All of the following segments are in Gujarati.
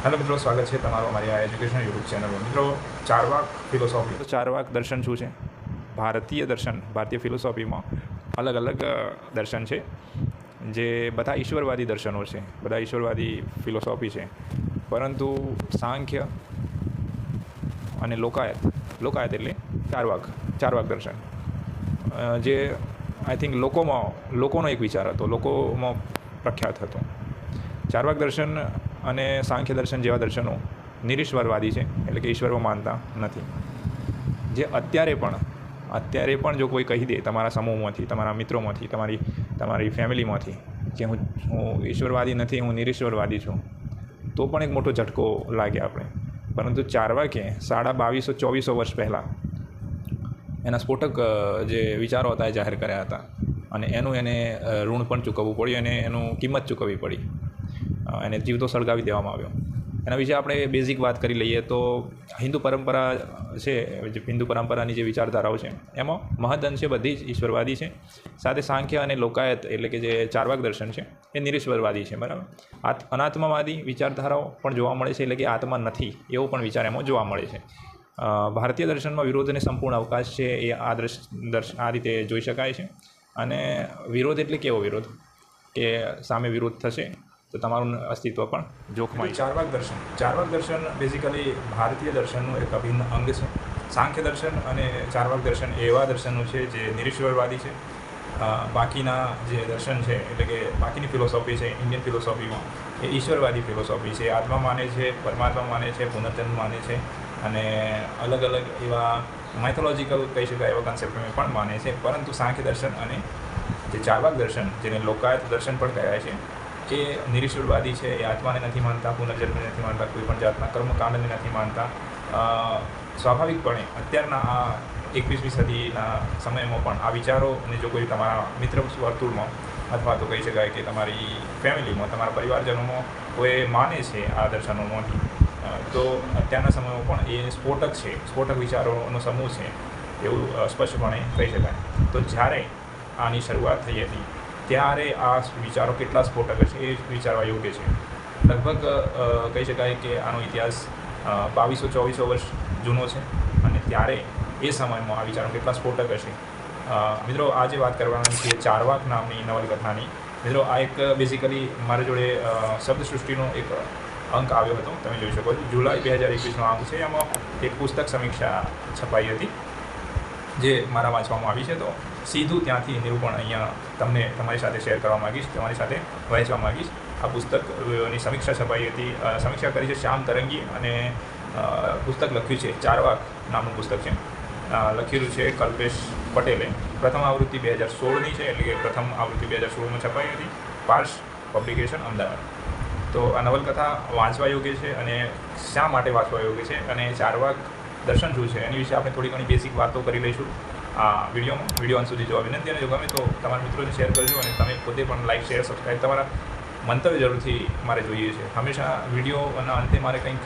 હેલો મિત્રો, સ્વાગત છે તમારું અમારી આ એજ્યુકેશન યુટ્યુબ ચેનલમાં. મિત્રો, ચારવાક ફિલોસોફી. તો ચારવાક દર્શન શું છે? ભારતીય દર્શન, ભારતીય ફિલોસોફીમાં અલગ અલગ દર્શન છે, જે બધા ઈશ્વરવાદી દર્શનો છે, બધા ઈશ્વરવાદી ફિલોસોફી છે. પરંતુ સાંખ્ય અને લોકાયત એટલે ચારવાક દર્શન, જે આઈ થિંક લોકોનો એક વિચાર હતો, લોકોમાં પ્રખ્યાત હતો. ચારવાક દર્શન અને સાંખ્ય દર્શન જેવા દર્શનો નિરીશ્વરવાદી છે, એટલે કે ઈશ્વરમાં માનતા નથી. જે અત્યારે પણ જો કોઈ કહી દે તમારા સમૂહમાંથી, તમારા મિત્રોમાંથી, તમારી ફેમિલીમાંથી કે હું ઈશ્વરવાદી નથી, હું નિરીશ્વરવાદી છું, તો પણ એક મોટો ઝટકો લાગે આપણે. પરંતુ ચારવાકે 2200-2400 વર્ષ પહેલાં એના સ્ફોટક જે વિચારો હતા એ જાહેર કર્યા હતા, અને એને ઋણ પણ ચૂકવવું પડ્યું, અને એનું કિંમત ચૂકવવી પડી. એને જીવતો સળગાવી દેવામાં આવ્યો. એના વિશે આપણે બેઝિક વાત કરી લઈએ તો હિન્દુ પરંપરા છે, હિન્દુ પરંપરાની જે વિચારધારાઓ છે એમાં મહદઅંશે બધી જ ઈશ્વરવાદી છે. સાથે સાંખ્ય અને લોકાયત એટલે કે જે ચારવાક દર્શન છે એ નિરીશ્વરવાદી છે, બરાબર. અનાત્માવાદી વિચારધારાઓ પણ જોવા મળે છે, એટલે કે આત્મા નથી એવો પણ વિચાર એમાં જોવા મળે છે. ભારતીય દર્શનમાં વિરોધને સંપૂર્ણ અવકાશ છે, એ આ રીતે જોઈ શકાય છે. અને વિરોધ એટલે કેવો વિરોધ? કે સામે વિરોધ થશે તો તમારું અસ્તિત્વ પણ જોખમાય. ચારવાક દર્શન બેઝિકલી ભારતીય દર્શનનું એક અભિન્ન અંગ છે. સાંખ્ય દર્શન અને ચારવાક દર્શન એવા દર્શનો છે જે નિરીશ્વરવાદી છે. બાકીના જે દર્શન છે, એટલે કે બાકીની ફિલોસોફી છે ઇન્ડિયન ફિલોસોફીમાં, એ ઈશ્વરવાદી ફિલોસોફી છે. આત્મા માને છે, પરમાત્મા માને છે, પુનર્જન્મ માને છે, અને અલગ અલગ એવા માઇથોલોજીકલ કહી શકાય એવા કન્સેપ્ટને પણ માને છે. પરંતુ સાંખ્ય દર્શન અને જે ચારવાક દર્શન, જેને લોકાયત દર્શન પણ કહેવાય છે, એ નિરીશ્વરવાદી છે. એ આત્માને નથી માનતા, પુનર્જન્મને નથી માનતા, કોઈ પણ જાતના કર્મકાંડને નથી માનતા. સ્વાભાવિકપણે અત્યારના આ 21મી સદીના સમયમાં પણ આ વિચારોને જો કોઈ તમારા મિત્ર વર્તુળમાં અથવા તો કહી શકાય કે તમારી ફેમિલીમાં, તમારા પરિવારજનોમાં કોઈ માને છે આ દર્શનોમાંથી, તો અત્યારના સમયમાં પણ એ સ્ફોટક વિચારોનો સમૂહ છે એવું સ્પષ્ટપણે કહી શકાય. તો જ્યારે આની શરૂઆત થઈ હતી ત્યારે આ વિચારો કેટલા સ્ફોટક છે એ વિચારવા યોગ્ય છે. લગભગ કહી શકાય કે આનો ઇતિહાસ 2200-2400 વર્ષ જૂનો છે, અને ત્યારે એ સમયમાં આ વિચારો કેટલા સ્ફોટક હશે. મિત્રો, આજે વાત કરવાની છે ચારવાક નામની નવલકથાની. મિત્રો, આ એક બેઝિકલી મારી જોડે શબ્દસૃષ્ટિનો એક અંક આવ્યો હતો, તમે જોઈ શકો છો. જુલાઈ 2021નો અંક છે. એમાં એક પુસ્તક સમીક્ષા છપાઈ હતી જે મારા વાંચવામાં આવી છે. તો સીધું ત્યાંથી નિરૂપણ અહીંયા તમારી સાથે શેર કરવા માગીશ, તમારી સાથે વહેંચવા માગીશ. આ પુસ્તકની સમીક્ષા છપાઈ હતી, સમીક્ષા કરી છે શ્યામ તરંગી, અને પુસ્તક લખ્યું છે ચારવાક નામનું પુસ્તક છે. લખેલું છે કલ્પેશ પટેલે. પ્રથમ આવૃત્તિ 2016ની છે, એટલે કે પ્રથમ આવૃત્તિ 2016માં છપાઈ હતી. પાર્શ પબ્લિકેશન, અમદાવાદ. તો આ નવલકથા વાંચવા યોગ્ય છે. અને શા માટે વાંચવા યોગ્ય છે અને ચારવાક દર્શન શું છે એની વિશે આપણે થોડી ઘણી બેઝિક વાતો કરી લઈશું આ વિડીયો અંત સુધી જોવા વિનંતી. અને જો ગમે તો તમારા મિત્રોને શેર કરજો, અને તમે પોતે પણ લાઈક, શેર, સબસ્ક્રાઈબ, તમારા મંતવ્ય જરૂરથી મારે જોઈએ છે. હંમેશા વિડીયોના અંતે મારે કંઈક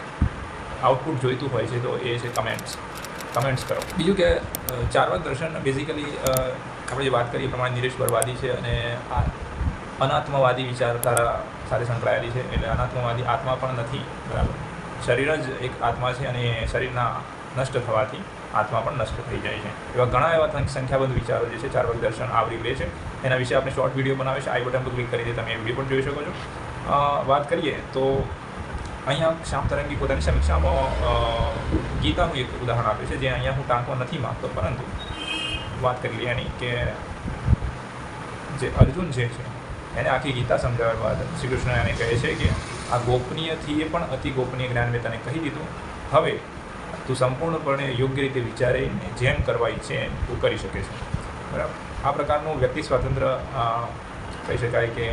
આઉટપુટ જોઈતું હોય છે, તો એ છે કમેન્ટ્સ કરો. બીજું કે ચારવાક દર્શન બેઝિકલી આપણે જે વાત કરીએ પ્રમાણે નિરીશ્વરવાદી છે, અને અનાત્મવાદી વિચારધારા સાથે સંકળાયેલી છે. એટલે અનાત્મવાદી, આત્મા પણ નથી, બરાબર. શરીર જ એક આત્મા છે, અને શરીરના નષ્ટ થવાથી આત્મા પણ નષ્ટ થઈ જાય છે. એવા ઘણા એવા સંખ્યાબંધ વિચારો જે છે ચારવાક દર્શન આવરી લે છે. એના વિશે આપણે શોર્ટ વિડીયો બનાવે છે. આઈ બટન પર ક્લિક કરીને તમે એ વિડીયો પણ જોઈ શકો છો. વાત કરીએ તો અહીંયા શ્યામ તરંગી પોતાની સમીક્ષામાં ગીતાનું એક ઉદાહરણ આપે છે, જે અહીંયા હું ટાંકવા નથી માગતો, પરંતુ વાત કરી લઈએ એની કે જે અર્જુન જે છે એને આખી ગીતા સમજાવ્યા બાદ શ્રી કૃષ્ણ એને કહે છે કે આ ગોપનીયથી એ પણ અતિ ગોપનીય જ્ઞાન મેં તને કહી દીધું. હવે તું સંપૂર્ણપણે યોગ્ય રીતે વિચારીને જેમ કરવા ઈચ્છે એમ તું કરી શકે છે, બરાબર. આ પ્રકારનું વ્યક્તિ સ્વાતંત્ર્ય કહી શકાય કે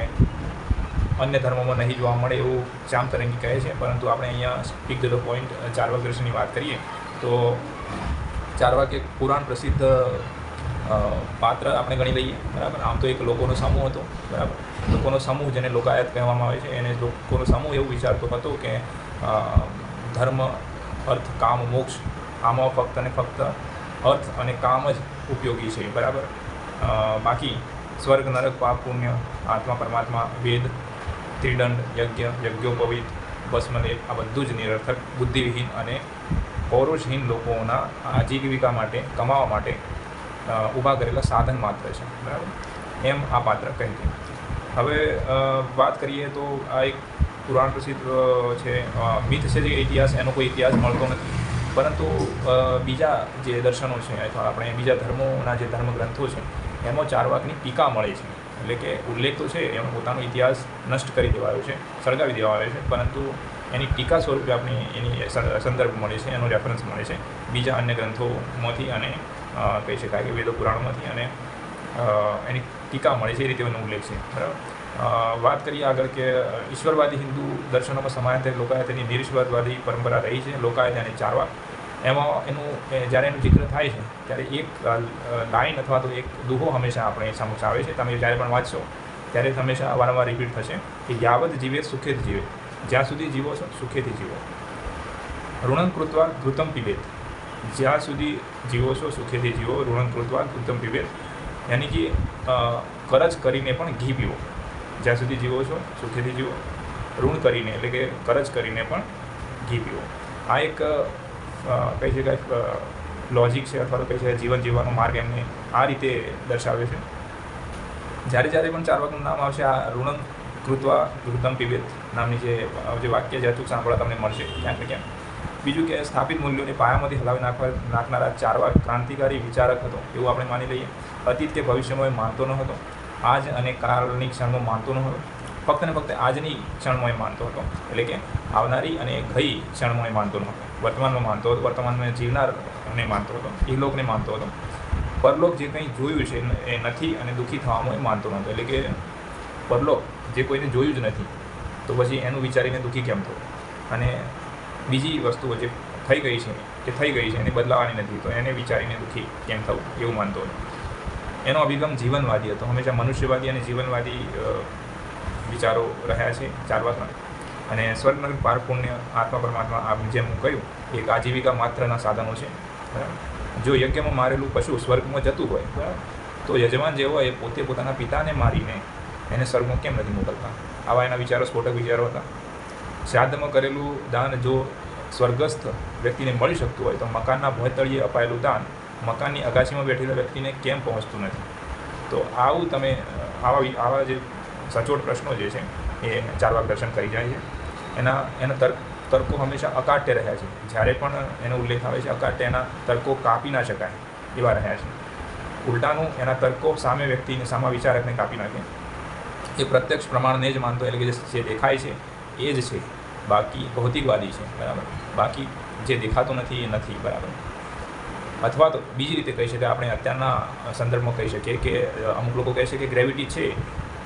અન્ય ધર્મોમાં નહીં જોવા મળે એવું શ્યામ તરંગી કહે છે. પરંતુ આપણે અહીંયા સ્પીક ધ પોઈન્ટ ચારવાક દર્શનની વાત કરીએ તો ચારવાક એક પુરાણ પ્રસિદ્ધ પાત્ર આપણે ગણી લઈએ, બરાબર. આમ તો એક લોકોનો સમૂહ હતો, બરાબર. લોકોનો સમૂહ જેને લોકાયત કહેવામાં આવે છે, એને લોકોનો સમૂહ એવું વિચારતો હતો કે ધર્મ, અર્થ, કામ, મોક્ષ, આમાં ફક્ત અને ફક્ત અર્થ અને કામ જ ઉપયોગી છે, બરાબર. બાકી સ્વર્ગ, નરક, પાપ, પુણ્ય, આત્મા, પરમાત્મા, વેદ, ત્રિદંડ, યજ્ઞોપવિત, ભસ્મલેપ આ બધું જ નિરર્થક, બુદ્ધિવિહીન અને પૌરુષહીન લોકોના આજીવિકા માટે, કમાવા માટે ઊભા કરેલા સાધન માત્ર છે, બરાબર, એમ આ પાત્ર કહે છે. હવે વાત કરીએ તો આ એક પુરાણ પ્રસિદ્ધ છે, મિથ છે, જે ઇતિહાસ, એનો કોઈ ઇતિહાસ મળતો નથી, પરંતુ બીજા જે દર્શનો છે અથવા આપણે બીજા ધર્મોના જે ધર્મગ્રંથો છે એમાં ચારવાકની ટીકા મળે છે. એટલે કે ઉલ્લેખ તો છે, એનો પોતાનો ઇતિહાસ નષ્ટ કરી દેવાયો છે, સળગાવી દેવાયો છે, પરંતુ એની ટીકા સ્વરૂપે આપણે એની સંદર્ભ મળે છે, એનો રેફરન્સ મળે છે બીજા અન્ય ગ્રંથોમાંથી અને કહી શકાય કે વેદો પુરાણોમાંથી, અને એની ટીકા મળે છે, એ રીતે એનો ઉલ્લેખ છે, બરાબર. વાત કરીએ આગળ કે ઈશ્વરવાદી હિન્દુ દર્શનોમાં સમાયાંતર લોકાયતની નિરીશ્વરવાદી પરંપરા રહી છે. લોકાયત અને ચારવાક, એમાં એનું જ્યારે એનું જિક્ર થાય છે ત્યારે એક લાઈન અથવા તો એક દુહો હંમેશા આપણે સમક્ષ આવે છે. તમે જ્યારે પણ વાંચશો ત્યારે હંમેશા વારંવાર રિપીટ થશે કે યાવત જીવે સુખેથી જીવે, જ્યાં સુધી જીવો છો સુખેથી જીવો. ઋણં કૃત્વા ઘૃતમ પીબેત, જ્યાં સુધી જીવો છો સુખેથી જીવો. ઋણં કૃત્વા ઘૃતમ પીબેત, યાની કે કરજ કરીને પણ ઘી પીવો. જ્યાં સુધી જીવો છો સુખેથી જીવો, ઋણ કરીને એટલે કે કરજ કરીને પણ ઘી પીવો. આ એક કહી શકાય લોજિક છે, અથવા તો કહી શકાય જીવન જીવવાનો માર્ગ એમને આ રીતે દર્શાવે છે. જ્યારે જ્યારે પણ ચારવાકનું નામ આવશે, આ ઋણં કૃત્વા ઘૃતમ પીબેત નામની જે વાક્ય છે અચૂક સાંભળવા તમને મળશે ક્યાંક ને ક્યાંક. બીજું કે સ્થાપિત મૂલ્યોને પાયામાંથી હલાવી નાખનારા ચારવાક ક્રાંતિકારી વિચારક હતો એવું આપણે માની લઈએ. અતીત કે ભવિષ્યમાં એ માનતો ન હતો, આજ અને કાળની ક્ષણમાં માનતો ન હતો, ફક્ત ને ફક્ત આજની ક્ષણમાં એ માનતો હતો, એટલે કે આવનારી અને ગઈ ક્ષણમાં એ માનતો ન હતો. વર્તમાનમાં માનતો હતો, વર્તમાનમાં જીવનારને માનતો હતો, ઇહલોકને માનતો હતો. પરલોક જે કંઈ જોયું છે એ નથી અને દુઃખી થવામાં એ માનતો નહોતો. એટલે કે પરલોક જે કોઈને જોયું જ નથી તો પછી એનું વિચારીને દુઃખી કેમ થવું, અને બીજી વસ્તુઓ જે થઈ ગઈ છે એને બદલાવાની નથી તો એને વિચારીને દુઃખી કેમ થવું, એવું માનતો હતો. એનો અભિગમ જીવનવાદી હતો, હંમેશા મનુષ્યવાદી અને જીવનવાદી વિચારો રહ્યા છે ચારવાકના. અને સ્વર્ગ નરક પાર પુણ્ય આત્મા પરમાત્મા આ જેમ હું કહ્યું એક આજીવિકા માત્રના સાધનો છે, બરાબર. જો યજ્ઞમાં મારેલું પશુ સ્વર્ગમાં જતું હોય, બરાબર, તો યજમાન જે હોય એ પોતે પોતાના પિતાને મારીને એને સ્વર્ગમાં કેમ નથી મોકલતા? આવા એના વિચારો સ્ફોટક વિચારો હતા. શ્રાદ્ધમાં કરેલું દાન જો સ્વર્ગસ્થ વ્યક્તિને મળી શકતું હોય તો મકાનના ભોંયતળિયે અપાયેલું દાન મકાનની અગાશીમાં બેઠેલા વ્યક્તિને કેમ પહોંચતું નથી? તો આવું તમે આવા જે સચોટ પ્રશ્નો જે છે એ ચારવાક દર્શન કરી જાય છે. એના તર્કો હંમેશા અકાટ્ય રહ્યા છે. જ્યારે પણ એનો ઉલ્લેખ આવે છે અકાટ્ય, એના તર્કો કાપી ના શકાય એવા રહ્યા છે. ઉલટાનું એના તર્કો સામે વ્યક્તિને, સામા વિચારકને કાપી નાખે. એ પ્રત્યક્ષ પ્રમાણને જ માનતો, એટલે કે જે દેખાય છે એ જ છે, બાકી ભૌતિકવાદી છે, બરાબર. બાકી જે દેખાતું નથી એ નથી, બરાબર. અથવા તો બીજી રીતે કહી શકાય, આપણે અત્યારના સંદર્ભમાં કહી શકીએ કે અમુક લોકો કહે છે કે ગ્રેવિટી છે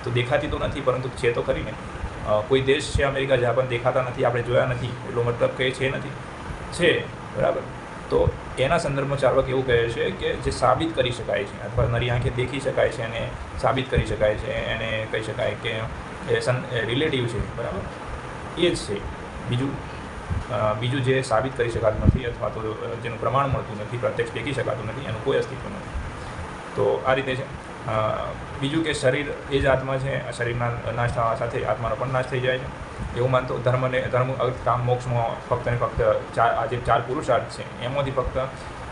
તો દેખાતી તો નથી પરંતુ છે તો ખરી ને. કોઈ દેશ છે અમેરિકા જ્યાં પણ દેખાતા નથી, આપણે જોયા નથી, એટલો મતલબ કે છે નથી, છે, બરાબર. તો એના સંદર્ભમાં ચારવાક એવું કહે છે કે જે સાબિત કરી શકાય છે અથવા નરી આંખે દેખી શકાય છે અને સાબિત કરી શકાય છે, એને કહી શકાય કે એ રિલેટિવ છે, બરાબર, એ જ છે. બીજું જે સાબિત કરી શકાતું નથી અથવા તો જેનું પ્રમાણ મળતું નથી, પ્રત્યક્ષ દેખી શકાતું નથી, એનું કોઈ અસ્તિત્વ નથી. તો આ રીતે છે. બીજું કે શરીર એ જ આત્મા છે, શરીરના નાશ થવા સાથે આત્માનો પણ નાશ થઈ જાય છે એવું માનતો. ધર્મ અર્થ કામ મોક્ષમાં ફક્ત ને ફક્ત આ જે 4 પુરુષાર્થ છે એમાંથી ફક્ત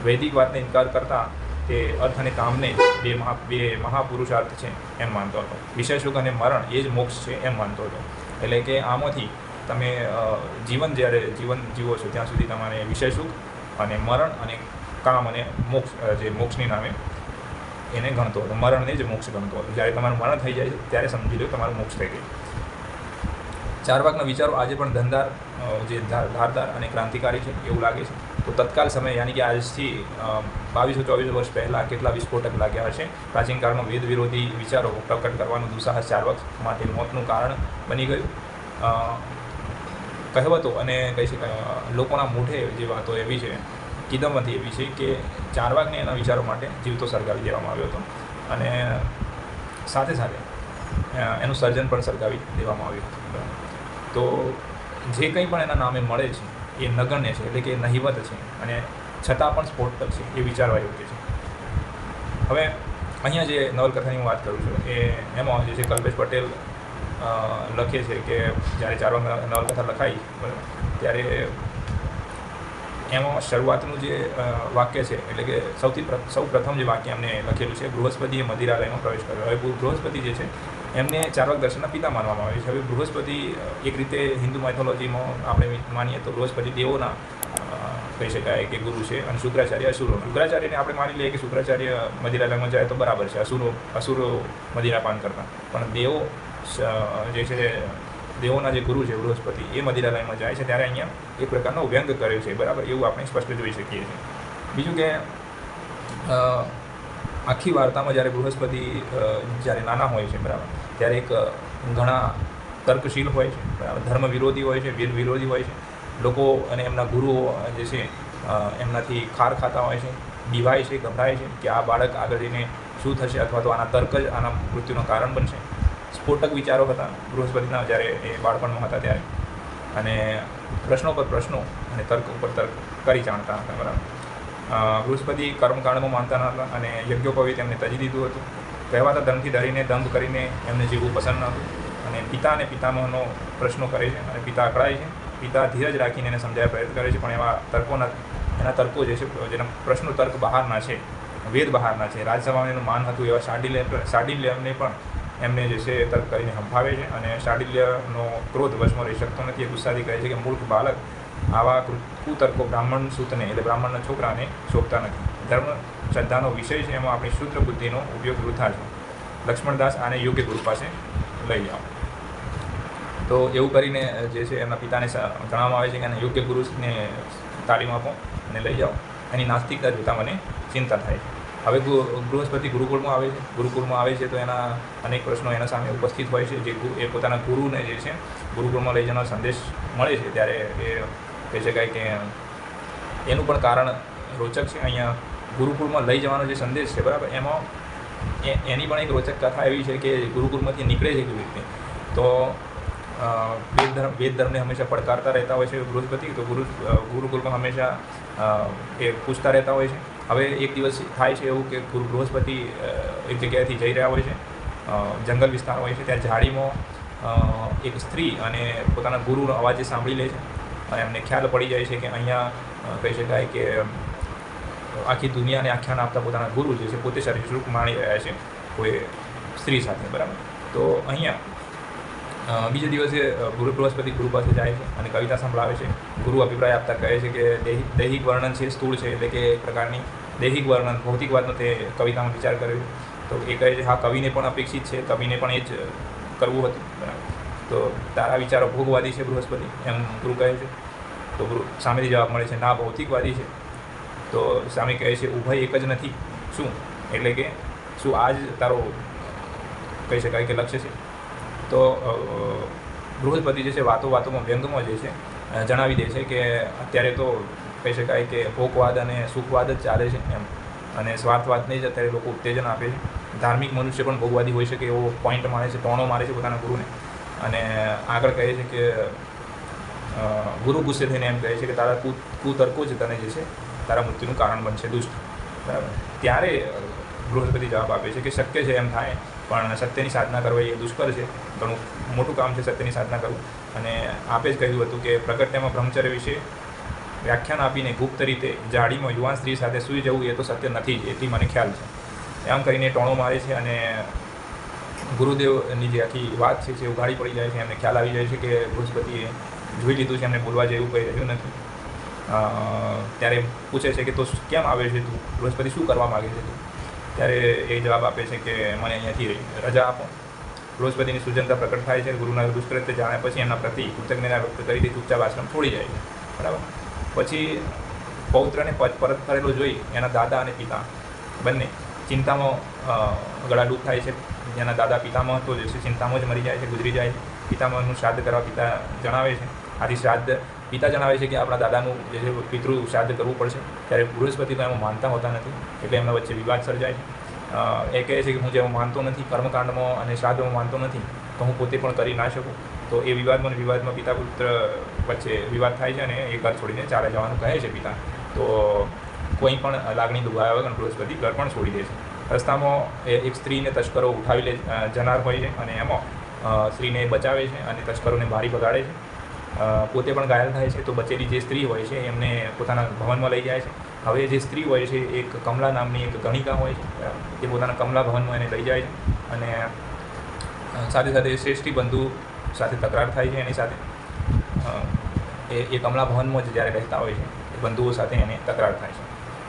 વૈદિક વાતને ઇનકાર કરતા તે અર્થ અને કામને બે મહાપુરુષાર્થ છે એમ માનતો હતો. વિષય સુખ અને મરણ એ જ મોક્ષ છે એમ માનતો હતો. એટલે કે આમાંથી તમે જ્યારે જીવન જીવો છો ત્યાં સુધી તમારે વિષય સુખ અને મરણ અને કામ અને મોક્ષ, જે મોક્ષની નામે એને ગણતો હતો, મરણને જ મોક્ષ ગણતો હતો. જ્યારે તમારું મરણ થઈ જાય છે ત્યારે સમજી લો તમારું મોક્ષ થઈ ગયું. ચારવાકના વિચારો આજે પણ ધંધાર, જે ધારદાર અને ક્રાંતિકારી છે એવું લાગે છે. તો તત્કાલ સમય યાની કે આજથી 2200-2400 વર્ષ પહેલાં કેટલા વિસ્ફોટક લાગ્યા હશે. પ્રાચીન કાળમાં વેદ વિરોધી વિચારો પ્રકટ કરવાનું દુસ્સાહસ ચારવાક માટે મોતનું કારણ બની ગયું. કહેવતો અને કહી શકાય લોકોના મોઢે જે વાતો એવી છે, કિદમતી એવી છે કે ચારવાકને એના વિચારો માટે જીવતો સળગાવી દેવામાં આવ્યો હતો અને સાથે સાથે એનું સર્જન પણ સળગાવી દેવામાં આવ્યું હતું. તો જે કંઈ પણ એના નામે મળે છે એ નગણ્ય છે, એટલે કે નહિવત છે અને છતાં પણ સ્ફોટક છે, એ વિચારવા યોગ્ય છે. હવે અહીંયા જે નવલકથાની હું વાત કરું છું એમાં જે છે કલ્પેશ પટેલ લખે છે કે જ્યારે ચારવાક નવલકથા લખાઈ બરાબર ત્યારે એમાં શરૂઆતનું જે વાક્ય છે એટલે કે સૌ પ્રથમ જે વાક્ય એમને લખેલું છે, બૃહસ્પતિએ મદિરાલયમાં પ્રવેશ કર્યો. હવે બૃહસ્પતિ જે છે એમને ચારવાક દર્શનના પિતા માનવામાં આવે છે. હવે બૃહસ્પતિ એક રીતે હિન્દુ માઇથોલોજીમાં આપણે માનીએ તો બૃહસ્પતિ દેવોના કહી શકાય કે ગુરુ છે અને શુક્રાચાર્ય અસુરો. શુક્રાચાર્યને આપણે માની લઈએ કે શુક્રાચાર્ય મદિરાલયમાં જાય તો બરાબર છે, અસુરો મદિરાપાન કરતા, પણ દેવો જે છે દેવોના જે ગુરુ છે બૃહસ્પતિ એ મદિરાલયમાં જાય છે ત્યારે અહીંયા એક પ્રકારનો વ્યંગ કર્યો છે બરાબર, એવું આપણે સ્પષ્ટ જોઈ શકીએ છીએ. બીજું કે આખી વાર્તામાં જ્યારે બૃહસ્પતિ જ્યારે નાના હોય છે બરાબર ત્યારે એક ઘણા તર્કશીલ હોય છે બરાબર, ધર્મ વિરોધી હોય છે, વીર વિરોધી હોય છે. લોકો અને એમના ગુરુઓ જે છે એમનાથી ખાર ખાતા હોય છે, બીવાય છે, ગભરાય છે કે આ બાળક આગળ જઈને શું થશે અથવા તો આના તર્ક જ આના મૃત્યુનું કારણ બનશે. સ્ફોટક વિચારો હતા બૃહસ્પતિના જ્યારે એ બાળપણમાં હતા ત્યારે, અને પ્રશ્નો પર પ્રશ્નો અને તર્ક ઉપર તર્ક કરી જાણતા હતા બરાબર. બૃહસ્પતિ કર્મકાંડમાં માનતા ન હતા અને યજ્ઞોપવિત એમને તજી દીધું હતું. કહેવાતા ધર્મથી ડરીને દંભ કરીને એમને જીવવું પસંદ ન હતું અને પિતા અને પિતામહનો પ્રશ્નો કરે છે અને પિતા અકળાય છે. પિતા ધીરજ રાખીને એને સમજાવવા પ્રયત્ન કરે છે, પણ એના તર્કો જે છે જેના પ્રશ્નો તર્ક બહારના છે, વેદ બહારના છે. રાજસભામાં એનું માન હતું એવા શાંડિલ્યને પણ એમને જે છે તર્ક કરીને હંફાવે છે અને શાંડિલ્યનો ક્રોધ વશમાં રહી શકતો નથી. એ ગુસ્સાથી કહે છે કે મૂર્ખ બાળક, આવા કુતર્કો બ્રાહ્મણ સૂતને એટલે બ્રાહ્મણના છોકરાને શોભતા નથી. ધર્મ શ્રદ્ધાનો વિષય છે, એમાં આપણી શુદ્ર બુદ્ધિનો ઉપયોગ વૃથા છે. લક્ષ્મણદાસ આને યોગ્ય ગુરુ પાસે લઈ જાઓ. તો એવું કરીને જે છે એમના પિતાને જણાવવામાં આવે છે કે એને યોગ્ય ગુરુને તાલીમ આપો અને લઈ જાઓ. એની નાસ્તિકતા જોતાં મને ચિંતા થાય છે. હવે બૃહસ્પતિ ગુરુકુળમાં આવે છે તો એના અનેક પ્રશ્નો એના સામે ઉપસ્થિત હોય છે. જે એ પોતાના ગુરુને જે છે ગુરુકુળમાં લઈ જવાનો સંદેશ મળે છે ત્યારે એ કહી શકાય કે એનું પણ કારણ રોચક છે. અહીંયા ગુરુકુળમાં લઈ જવાનો જે સંદેશ છે બરાબર, એમાં એની પણ એક રોચક કથા એવી છે કે ગુરુકુળમાંથી નીકળે છે કેવી રીતે. તો વેદ ધર્મને હંમેશા પડકારતા રહેતા હોય છે બૃહસ્પતિ, તો ગુરુકુળમાં હંમેશા એ પૂછતા રહેતા હોય છે. હવે એક દિવસ થાય છે એવું કે બૃહસ્પતિ એક જગ્યાએથી જઈ રહ્યા હોય છે, જંગલ વિસ્તાર હોય છે, ત્યાં ઝાડીમાં એક સ્ત્રી અને પોતાના ગુરુનો અવાજ સાંભળી લે છે અને એમને ખ્યાલ પડી જાય છે કે અહીંયા કહી શકાય કે આખી દુનિયાને આખ્યાન આપતા પોતાના ગુરુ જે છે પોતે સરીસૃપ માણી રહ્યા છે કોઈ સ્ત્રી સાથે બરાબર. તો અહીંયા બીજા દિવસે બૃહસ્પતિ ગુરુ પાસે જાય છે અને કવિતા સંભળાવે છે. ગુરુ અભિપ્રાય આપતા કહે છે કે દૈહિક વર્ણન છે, સ્થૂળ છે, એટલે કે એક પ્રકારની દૈહિક વર્ણન ભૌતિકવાદનો તે કવિતામાં વિચાર કર્યો છે. તો એ કહે છે હા, કવિને પણ અપેક્ષિત છે, કવિને પણ એ જ કરવું હતું બરાબર. તો તારા વિચારો ભોગવાદી છે બૃહસ્પતિ, એમ ગુરુ કહે છે. તો સામેથી જવાબ મળે છે ના, ભૌતિકવાદી છે. તો સામે કહે છે ઉભય એક જ નથી શું, એટલે કે શું આ જ તારો કહી શકાય કે લક્ષ્ય છે. તો બૃહસ્પતિ જે છે વાતોમાં વ્યંગમાં જે છે જણાવી દે છે કે અત્યારે તો કહી શકાય કે ભોગવાદ અને સુખવાદ જ ચાલે છે એમ, અને સ્વાર્થવાદને જ અત્યારે લોકો ઉત્તેજન આપે છે. ધાર્મિક મનુષ્ય પણ ભોગવાદી હોઈ શકે એવો પોઈન્ટ મારે છે, ટોણો મારે છે પોતાના ગુરુને. અને આગળ કહે છે કે ગુરુ ગુસ્સે થઈને એમ કહે છે કે તારા કુતર્કો જ તને જે છે તારા મૃત્યુનું કારણ બનશે, દુષ્ટ બરાબર. ત્યારે બૃહસ્પતિ જવાબ આપે છે કે શક્ય છે એમ થાય, પણ સત્યની સાધના કરવી એ દુષ્કર છે, ઘણું મોટું કામ છે સત્યની સાધના કરવું. અને આપે જ કહ્યું હતું કે પ્રકૃતિમાં બ્રહ્મચર્ય વિશે વ્યાખ્યાન આપીને ગુપ્ત રીતે જાડીમાં યુવાન સ્ત્રી સાથે સૂઈ જવું એ તો સત્ય નથી જ, એટલી મને ખ્યાલ છે. એમ કરીને ટોણો મારે છે અને ગુરુદેવની જે આખી વાત છે જે ઉઘાડી પડી જાય છે. એમને ખ્યાલ આવી જાય છે કે બૃહસ્પતિએ જોઈ લીધું છે, એમને બોલવા જેવું કંઈ રહ્યું નથી. ત્યારે પૂછે છે કે તો કેમ આવે છે તું, બૃહસ્પતિ શું કરવા માગે છે તું? ત્યારે એ જવાબ આપે છે કે મને અહીંયાથી રજા આપો. બૃહસ્પતિની સુજનતા પ્રકટ થાય છે. ગુરુના દુષ્કૃત્ય જાણ્યા પછી એમના પ્રતિ કૃતજ્ઞતા વ્યક્ત કરી ચૂપચાપ આશ્રમ છોડી જાય છે બરાબર. પછી પૌત્રને પરત ફરેલો જોઈ એના દાદા અને પિતા બંને ચિંતામાં ગળાડૂબ થાય છે. જેના દાદા પિતામાં હતો જે છે ચિંતામાં જ મરી જાય છે, ગુજરી જાય છે. પિતામહનું શ્રાદ્ધ કરવા પિતા જણાવે છે. આથી શ્રાદ્ધ પિતા જણાવે છે કે આપણા દાદાનું જે છે પિતૃ શ્રાદ્ધ કરવું પડશે. ત્યારે બૃહસ્પતિ તો એમાં માનતા હોતા નથી, એટલે એમના વચ્ચે વિવાદ સર્જાય છે. એ કહે છે કે હું જેમાં માનતો નથી, કર્મકાંડમાં અને શ્રાદ્ધમાં માનતો નથી, તો હું પોતે પણ કરી ના શકું. તો એ વિવાદમાં પિતા પુત્ર વચ્ચે વિવાદ થાય છે અને એ ઘર છોડીને ચાલે જવાનું કહે છે પિતા. તો કોઈ પણ લાગણી દુભાયા વગર બૃહસ્પતિ ઘર પણ છોડી દે છે. રસ્તામાં એક સ્ત્રીને તસ્કરો ઉઠાવી જનાર હોય છે અને એમાં સ્ત્રીને બચાવે છે અને તસ્કરોને મારી ભગાડે છે. પોતે પણ ઘાયલ થાય છે. તો બચેલી જે સ્ત્રી હોય છે એમને પોતાના ભવનમાં લઈ જાય છે. હવે જે સ્ત્રી હોય છે એક કમલા નામની એક ગણિકા હોય છે, તે પોતાના કમલા ભવનમાં એને લઈ જાય છે અને સાથે સાથે શ્રેષ્ઠી બંધુ સાથે તકરાર થાય છે એની સાથે. એ કમલા ભવનમાં જ જ્યારે રહેતા હોય છે એ બંધુઓ સાથે એને તકરાર થાય છે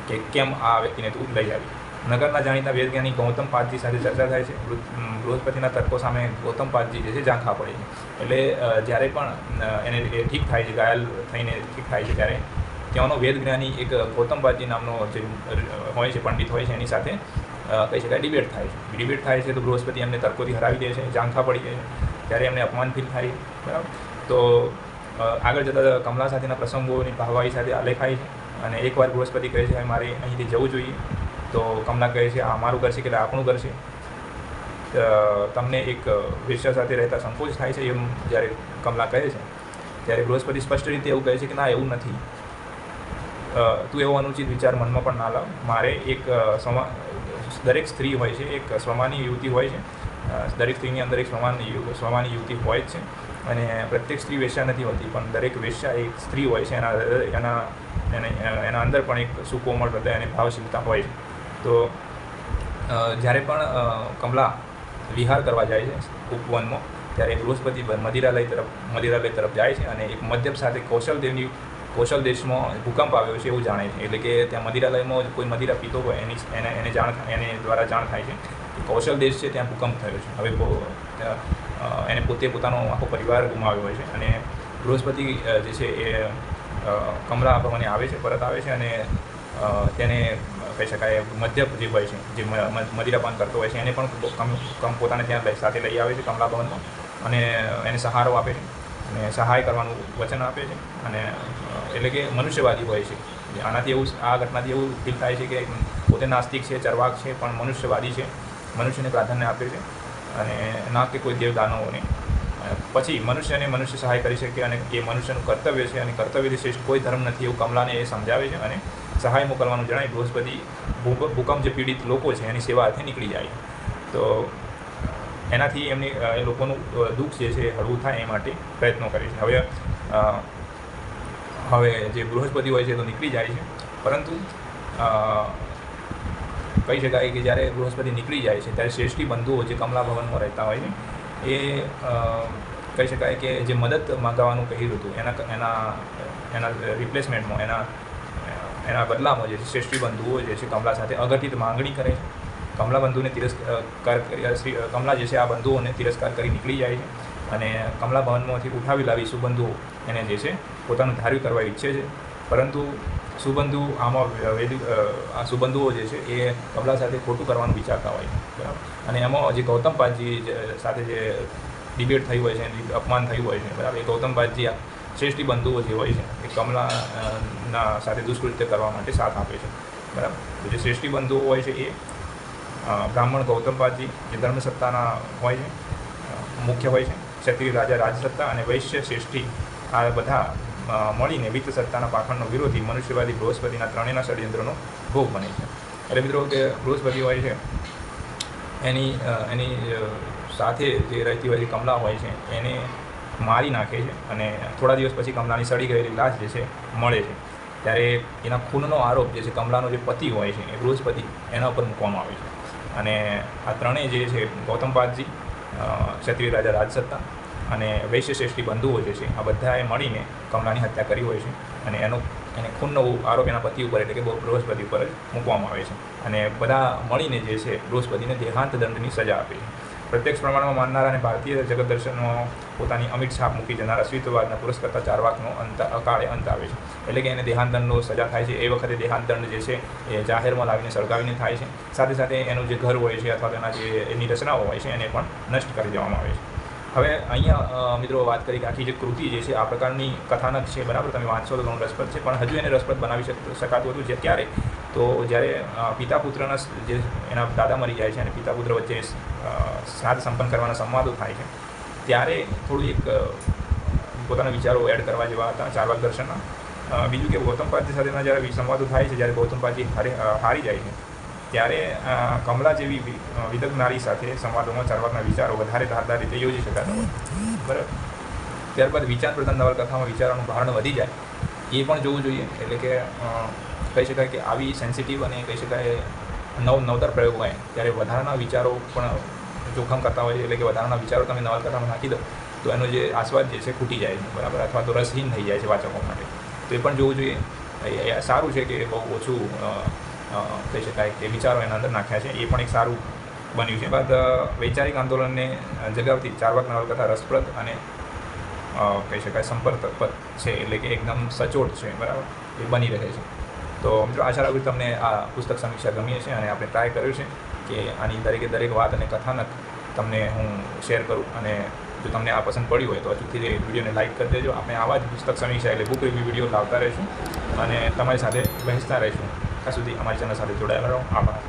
કે કેમ આ વ્યક્તિને તું લઈ આવી. નગરના જાણીતા વૈજ્ઞાનિક ગૌતમ પાદજી સાથે ચર્ચા થાય છે. બૃહસ્પતિના તર્કો સામે ગૌતમ પાદજી જે છે ઝાંખા પડે છે. એટલે જ્યારે પણ એને એ ઠીક થાય છે, ઘાયલ થઈને ઠીક થાય છે, ત્યારે ત્યાંનો વેદજ્ઞાની એક ગૌતમ પાદજી નામનો જે હોય છે, પંડિત હોય છે, એની સાથે કહી શકાય ડિબેટ થાય છે. ડિબેટ થાય છે તો બૃહસ્પતિ એમને તર્કોથી હરાવી દે છે, ઝાંખા પડી જાય છે. ત્યારે એમને અપમાન ફીલ થાય, બરાબર. તો આગળ જતાં કમલા સાથેના પ્રસંગોની ભાવાઈ સાથે આલેખાય છે અને એકવાર બૃહસ્પતિ કહે છે મારે અહીંથી જવું જોઈએ. તો કમલા કહે છે આ અમારું ઘર છે કે આપણું ઘર છે. તમને એક વેશ્યા સાથે રહેતા સંકોચ થાય છે એમ જ્યારે કમલા કહે છે, ત્યારે બૃહસ્પતિ સ્પષ્ટ રીતે એવું કહે છે કે ના, એવું નથી. તું એવો અનુચિત વિચાર મનમાં પણ ના લાવ. મારે એક દરેક સ્ત્રી હોય છે એક સ્વમાની યુવતી હોય છે. દરેક સ્ત્રીની અંદર એક સ્વમાની યુવતી હોય જ છે અને પ્રત્યેક સ્ત્રી વેશ્યા નથી હોતી, પણ દરેક વેશ્યા એક સ્ત્રી હોય છે. એના અંદર પણ એક સુકોમળ હૃદય અને ભાવશીલતા હોય છે. તો જ્યારે પણ કમલા વિહાર કરવા જાય છે ઉપવનમાં, ત્યારે બૃહસ્પતિ મદિરાલય તરફ જાય છે અને એક મદ્યપ સાથે કૌશલ દેશમાં ભૂકંપ આવ્યો છે એવું જાણે છે. એટલે કે ત્યાં મદિરાલયમાં કોઈ મદિરા પીતો હોય એને દ્વારા જાણ થાય છે કે કૌશલ દેશ છે ત્યાં ભૂકંપ થયો છે. હવે એને પોતે પોતાનો આખો પરિવાર ગુમાવ્યો હોય છે અને બૃહસ્પતિ જે છે એ કમલા ભવને આવે છે, પરત આવે છે અને તેને કહી શકાય મદ્યપ જે હોય છે, જે મદિરાપાન કરતો હોય છે, એને પણ પોતાને ત્યાં સાથે લઈ આવે છે કમલા ભવનમાં અને એને સહારો આપે છે અને સહાય કરવાનું વચન આપે છે. અને એટલે કે મનુષ્યવાદી હોય છે. આનાથી આ ઘટનાથી એવું ફીલ થાય છે કે પોતે નાસ્તિક છે, ચરવાક છે, પણ મનુષ્યવાદી છે, મનુષ્યને પ્રાધાન્ય આપે છે અને ના કે કોઈ દેવદાનવોને. પછી મનુષ્ય સહાય કરી શકે અને એ મનુષ્યનું કર્તવ્ય છે અને કર્તવ્યથી શ્રેષ્ઠ કોઈ ધર્મ નથી એવું કમલાને એ સમજાવે છે અને સહાય મોકલવાનું જણાય. બૃહસ્પતિ ભૂકંપ જે પીડિત લોકો છે એની સેવા અર્થે નીકળી જાય. તો એનાથી એ લોકોનું દુઃખ જે છે હળવું થાય એ માટે પ્રયત્નો કરે છે. હવે જે બૃહસ્પતિ હોય છે તો નીકળી જાય છે, પરંતુ કહી શકાય કે જ્યારે બૃહસ્પતિ નીકળી જાય છે ત્યારે શ્રેષ્ઠી બંધુઓ જે કમલા ભવનમાં રહેતા હોય છે એ કહી શકાય કે જે મદદ માગવાનું કહ્યું હતું એના રિપ્લેસમેન્ટમાં એના બદલામાં જે શ્રેષ્ઠી બંધુઓ જે છે કમલા સાથે અઘટિત માંગણી કરે છે. કમલા બંધુને કમલા જે છે આ બંધુઓને તિરસ્કાર કરી નીકળી જાય છે અને કમલા ભવનમાંથી ઉઠાવી લાવી સુબંધુઓ એને જે છે પોતાનું ધાર્યું કરવા ઈચ્છે છે. પરંતુ આ સુબંધુઓ જે છે એ કમલા સાથે ખોટું કરવાનું વિચારતા હોય છે, બરાબર. અને એમાં જે ગૌતમ પાદજી સાથે જે ડિબેટ થઈ હોય છે, અપમાન થયું હોય છે, બરાબર. એ ગૌતમ પાદજી શ્રેષ્ઠી બંધુઓ જે હોય છે એ કમલાના સાથે દુષ્કૃત્ય કરવા માટે સાથ આપે છે, બરાબર. તો જે શ્રેષ્ઠી બંધુઓ હોય છે એ બ્રાહ્મણ ગૌતમ પાદજી જે ધર્મસત્તાના હોય છે, મુખ્ય હોય છે, ક્ષત્રિય રાજા રાજસત્તા અને વૈશ્ય શ્રેષ્ઠી આ બધા મળીને વિત્ત સત્તાના પાખંડનો વિરોધી મનુષ્યવાદી બૃહસ્પતિના ત્રણેયના ષડયંત્રનો ભોગ બને છે. એટલે મિત્રો કે બૃહસ્પતિ હોય છે એની સાથે જે રહેતી હોય કમલા હોય છે એને મારી નાખે છે અને થોડા દિવસ પછી કમલાની સડી ગયેલી લાશ જે છે મળે છે. ત્યારે એના ખૂનનો આરોપ જે છે કમલાનો જે પતિ હોય છે એ બૃહસ્પતિ એના ઉપર મૂકવામાં આવે છે. અને આ ત્રણેય જે છે ગૌતમ પાદજી, ક્ષત્રિય રાજા રાજસત્તા અને વૈશ્ય શ્રેષ્ઠી બંધુઓ જે છે આ બધાએ મળીને કમલાની હત્યા કરી હોય છે અને એને ખૂનનો આરોપ એના પતિ ઉપર એટલે કે બૃહસ્પતિ ઉપર જ મૂકવામાં આવે છે. અને બધા મળીને જે છે બૃહસ્પતિને દેહાંત દંડની સજા આપે છે. પ્રત્યક્ષ પ્રમાણમાં માનનારા અને ભારતીય જગત દર્શનમાં પોતાની અમિટ છાપ મૂકી જનાર અસ્તિત્વવાદના પુરસ્કર્તા ચારવાકનો અકાળે અંત આવે છે. એટલે કે એને દેહાંતદંડનો સજા થાય છે. એ વખતે દેહાંતદંડ જે છે એ જાહેરમાં લાવીને સળગાવીને થાય છે. સાથે સાથે એનું જે ઘર હોય છે અથવા તેના જે એની રચનાઓ હોય છે એને પણ નષ્ટ કરી દેવામાં આવે છે. હવે અહીંયા મિત્રો વાત કરી કે આખી જે કૃતિ જે છે આ પ્રકારની કથાનક છે, બરાબર. તમે વાંચશો તો ઘણું રસપ્રદ છે, પણ હજુ એને રસપ્રદ બનાવી શકાતું હતું. જે ક્યારે તો જ્યારે પિતા પુત્રના જે એના દાદા મરી જાય છે અને પિતા પુત્ર વચ્ચે શ્રાદ્ધ સંપન્ન કરવાના સંવાદો થાય છે, ત્યારે થોડું એક પોતાના વિચારો એડ કરવા જેવા હતા ચારવાક દર્શનના. બીજું કે ગૌતમ પાદજી સાથેના જ્યારે સંવાદો થાય છે, જ્યારે ગૌતમ પાદજી હારી જાય છે ત્યારે કમલા જેવી વિદગ્નારી સાથે સંવાદોમાં ચારવાકના વિચારો વધારે ધારદાર રીતે યોજી શકાતા હોય. બરાબર. ત્યારબાદ વિચાર પ્રધાન નવલકથામાં વિચારોનું ભારણ વધી જાય એ પણ જોવું જોઈએ. એટલે કે કહી શકાય કે આવી સેન્સિટિવ અને કહી શકાય નવતર પ્રયોગ હોય ત્યારે વધારાના વિચારો પણ જોખમ કરતા હોય. એટલે કે વધારાના વિચારો તમે નવલકથામાં નાખી દો તો એનો જે આસ્વાદ જે છે ખૂટી જાય છે. બરાબર. અથવા તો રસહીન થઈ જાય છે વાચકો માટે. તો એ પણ જોવું જોઈએ. એ સારું છે કે બહુ ઓછું કહી શકાય કે વિચારો એના અંદર નાખ્યા છે. એ પણ એક સારું બન્યું છે. બાદ વૈચારિક આંદોલનને જગાવતી ચારવાક નવલકથા રસપ્રદ અને કહી શકાય સંપર્કપદ છે. એટલે કે એકદમ સચોટ છે. બરાબર. એ બની રહે છે. તો મિત્રો આશા રાખું તમને આ પુસ્તક સમીક્ષા ગમી છે અને આપણે ટ્રાય કર્યું છે કે આની દરેક વાત અને કથાનક તમને હું શેર કરું. અને જો તમને આ પસંદ પડ્યું હોય તો અચૂકથી વિડીયોને લાઇક કરી દેજો. આપણે આવા જ પુસ્તક સમીક્ષા એટલે બુક રિવ્યૂ વિડીયો લાવતા રહીશું અને તમારી સાથે વહેંચતા રહીશું. ત્યાં સુધી અમારી ચેનલ સાથે જોડાયેલા રહો. આભાર.